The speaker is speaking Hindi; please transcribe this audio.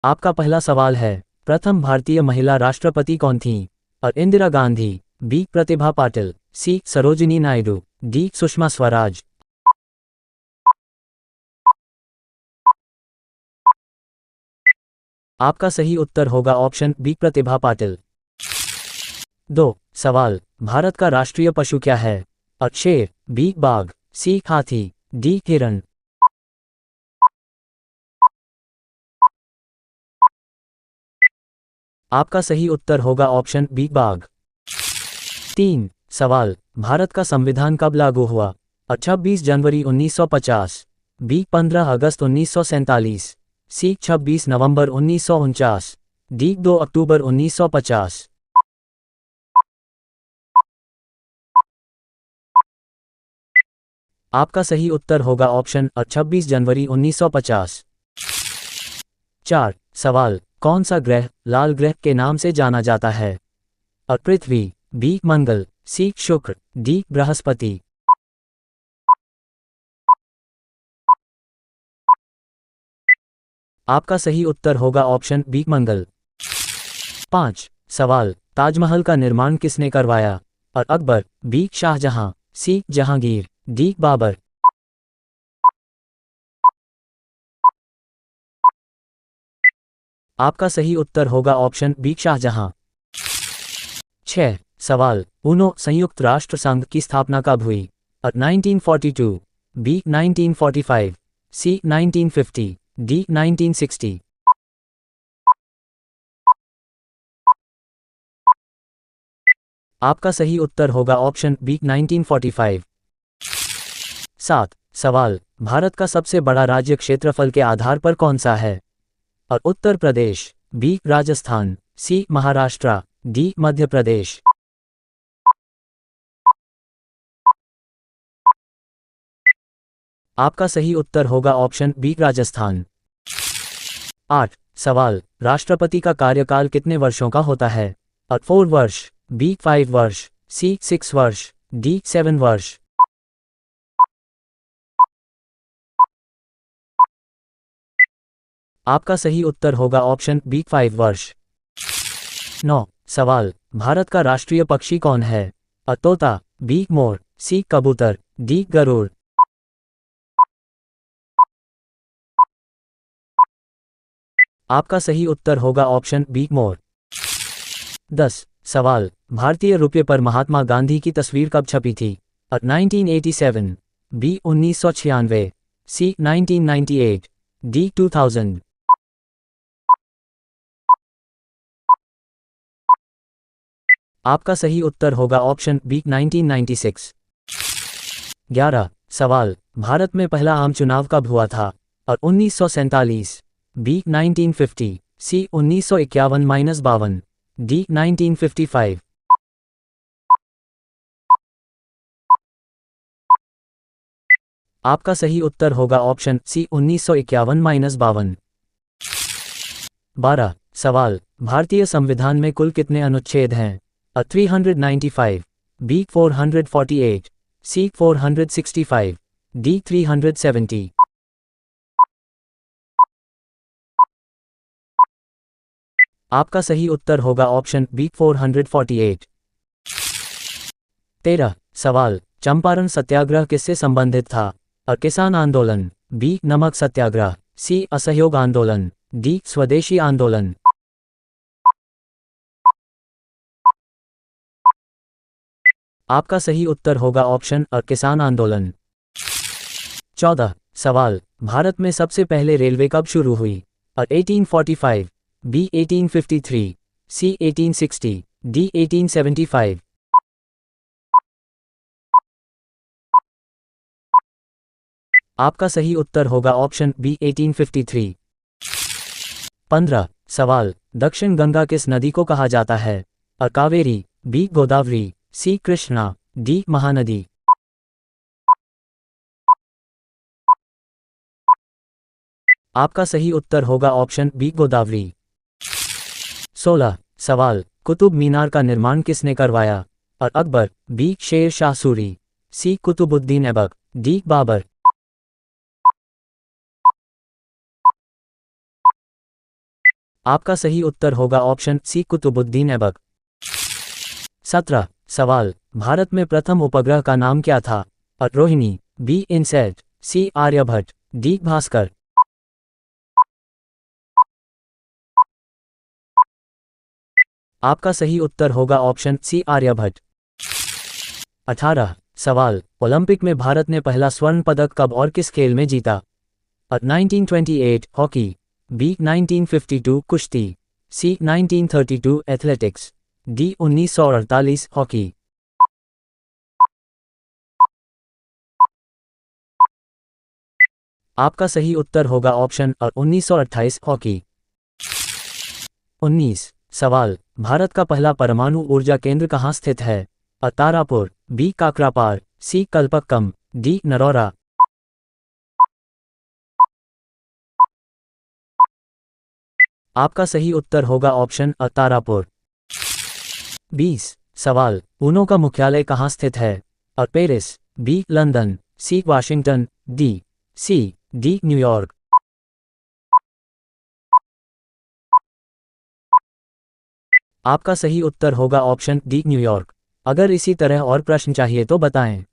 आपका पहला सवाल है, प्रथम भारतीय महिला राष्ट्रपति कौन थी? और इंदिरा गांधी, बी प्रतिभा पाटिल, सी सरोजिनी नायडू, डी सुषमा स्वराज। आपका सही उत्तर होगा ऑप्शन बी प्रतिभा पाटिल। 2 सवाल, भारत का राष्ट्रीय पशु क्या है? और शेर, बी बाघ, सी हाथी, डी हिरण। आपका सही उत्तर होगा ऑप्शन बी बाघ। 3 सवाल, भारत का संविधान कब लागू हुआ? और 26 जनवरी 1950, बी 15 अगस्त 1947, सी 26 नवंबर 1949, डी 2 अक्टूबर 1950। आपका सही उत्तर होगा ऑप्शन 26 जनवरी 1950। 4 सवाल, कौन सा ग्रह लाल ग्रह के नाम से जाना जाता है? और पृथ्वी, बी मंगल, सी शुक्र, डी बृहस्पति। आपका सही उत्तर होगा ऑप्शन बी मंगल। 5 सवाल, ताजमहल का निर्माण किसने करवाया? और अकबर, बी शाहजहां, सी जहांगीर, डी बाबर। आपका सही उत्तर होगा ऑप्शन बी शाहजहां। 6 सवाल, ऊनो संयुक्त राष्ट्र संघ की स्थापना कब हुई? और 1942, बी 1945, सी 1950, डी 1960। आपका सही उत्तर होगा ऑप्शन बी 1945। 7 सवाल, भारत का सबसे बड़ा राज्य क्षेत्रफल के आधार पर कौन सा है? और उत्तर प्रदेश, बी राजस्थान, सी महाराष्ट्र, डी मध्य प्रदेश। आपका सही उत्तर होगा ऑप्शन बी राजस्थान। 8 सवाल, राष्ट्रपति का कार्यकाल कितने वर्षों का होता है? और 4 वर्ष, बी 5 वर्ष, सी 6 वर्ष, डी 7 वर्ष। आपका सही उत्तर होगा ऑप्शन बी 5 वर्ष। 9 सवाल, भारत का राष्ट्रीय पक्षी कौन है? और तोता, बी मोर, सी कबूतर, डी गरुड़। आपका सही उत्तर होगा ऑप्शन बी मोर। 10 सवाल, भारतीय रुपये पर महात्मा गांधी की तस्वीर कब छपी थी? और 1987, बी 1996, सी 1998, डी 2000। आपका सही उत्तर होगा ऑप्शन बी 1996। 11 सवाल, भारत में पहला आम चुनाव कब हुआ था? और 1947, बी 1950, सी 1951-52, डी 1955। आपका सही उत्तर होगा ऑप्शन सी 1951-52। 12 सवाल, भारतीय संविधान में कुल कितने अनुच्छेद हैं? और 395, बी 448, सी 465, डी 370। आपका सही उत्तर होगा ऑप्शन बी 448। 13 सवाल, चंपारण सत्याग्रह किससे संबंधित था? और किसान आंदोलन, बी नमक सत्याग्रह, सी असहयोग आंदोलन, डी स्वदेशी आंदोलन। आपका सही उत्तर होगा ऑप्शन और किसान आंदोलन। 14 सवाल, भारत में सबसे पहले रेलवे कब शुरू हुई? और 1845, बी 1853, सी 1860, डी 1875। आपका सही उत्तर होगा ऑप्शन बी 1853। 15 सवाल, दक्षिण गंगा किस नदी को कहा जाता है? और कावेरी, बी गोदावरी, सी कृष्णा, डी महानदी। आपका सही उत्तर होगा ऑप्शन बी गोदावरी। 16 सवाल, कुतुब मीनार का निर्माण किसने करवाया? और अकबर, बी शेर शाह सूरी, सी कुतुबुद्दीन ऐबक, डी बाबर। आपका सही उत्तर होगा ऑप्शन सी कुतुबुद्दीन ऐबक। 17 सवाल, भारत में प्रथम उपग्रह का नाम क्या था? अ रोहिणी, बी इनसैट, सी आर्यभट्ट, डी भास्कर। आपका सही उत्तर होगा ऑप्शन सी आर्यभट्ट। 18 सवाल, ओलंपिक में भारत ने पहला स्वर्ण पदक कब और किस खेल में जीता? अ 1928 हॉकी, बी 1952 कुश्ती, सी 1932 एथलेटिक्स, डी 1948 हॉकी। आपका सही उत्तर होगा ऑप्शन अ 1928 हॉकी। 19 सवाल, भारत का पहला परमाणु ऊर्जा केंद्र कहाँ स्थित है? अ तारापुर, बी काकरापार, सी कल्पक्कम, डी नरौरा। आपका सही उत्तर होगा ऑप्शन अ तारापुर। 20 सवाल, ऊनो का मुख्यालय कहाँ स्थित है? अ पेरिस, बी लंदन, सी वाशिंगटन, डी न्यूयॉर्क। आपका सही उत्तर होगा ऑप्शन डी न्यूयॉर्क। अगर इसी तरह और प्रश्न चाहिए तो बताएं।